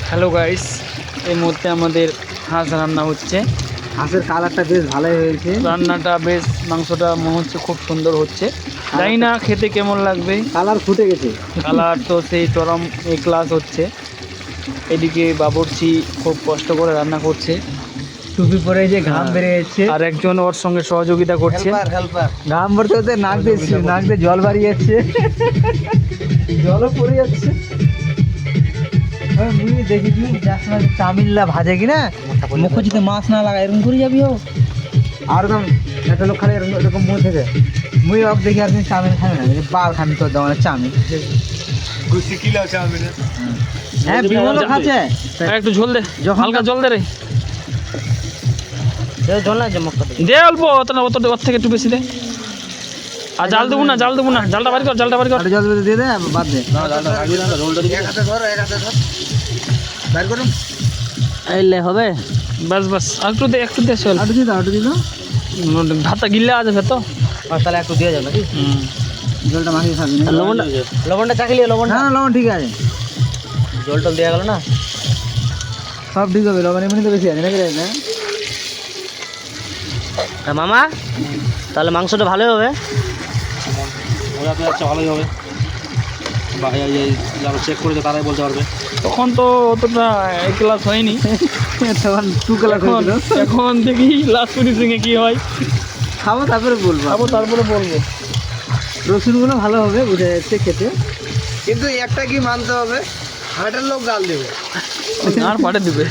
Hello guys, এই মুহূর্তে আমাদের হাঁস রান্না হচ্ছে। হাঁসের কালারটা বেশ ভালোই হয়েছে, রান্নাটা বেশ, মাংসটা মনে হচ্ছে খুব সুন্দর হচ্ছে। জানি না খেতে কেমন লাগবে। কালার ফুটে গেছে, কালার তো সেই চরম এ ক্লাস হচ্ছে। এদিকে বাবুর্চি খুব কষ্ট করে রান্না করছে, টুপি পরে যে ঘাম বেড়ে যাচ্ছে, আর একজন ওর সঙ্গে সহযোগিতা করছে। ঘাম ভরতে হতে নাক দিয়ে জল বাড়িয়ে যাচ্ছে, জলও পড়ে যাচ্ছে। মুই দেখি তুই যাস না চামিল্লা ভাজে কিনা মুখে যদি মাছ না লাগা এরকম করে যাবি হোক আর একদম একটা লোক খালি এরকম মুখ থেকে মুই অফ দেখি আর চাউমিন খাবি না বার খাবি তোর দোকানে চাউমিন হ্যাঁ বিমলও খাচ্ছে। একটু ঝোল দে, হালকা জল দে রে, জল না দে অল্প, অতটা ওর থেকে একটু বেশি দে। আর জাল দেবো না, জালটা বাড়ি কর, জল দিয়ে দে, বাদ দে এলে হবে। বাস আর একটু দে চল। আটু দিয়ে দাও ভাতটা গিল্লা আছে ভেতো, তাহলে একটু দিয়ে যাবে নাকি? জলটা মাখিয়ে খাবি না? লবণটা চাখিয়ে লবণ না, লবণ ঠিক আছে, জল টল দেওয়া গেল না, সব ঠিক হবে। লবণ এমনি তো বেশি আছে নাকি না? মামা তাহলে মাংসটা ভালোই হবে, ভালোই হবে। চেক করে তারাই বলতে পারবে। তখন তো অতটা এক ক্লাস হয়নি, তখন 2 ক্লাস হয়েছিল। এখন দেখি লাস্ট ফিনিশিংয়ে কি হয়। খাবো তারপরে বলবো, রসুনগুলো ভালো হবে বুঝে যাচ্ছে খেতে, কিন্তু একটা কি মানতে হবে, হাটের লোক গাল দেবে আর পাঠিয়ে দিবে।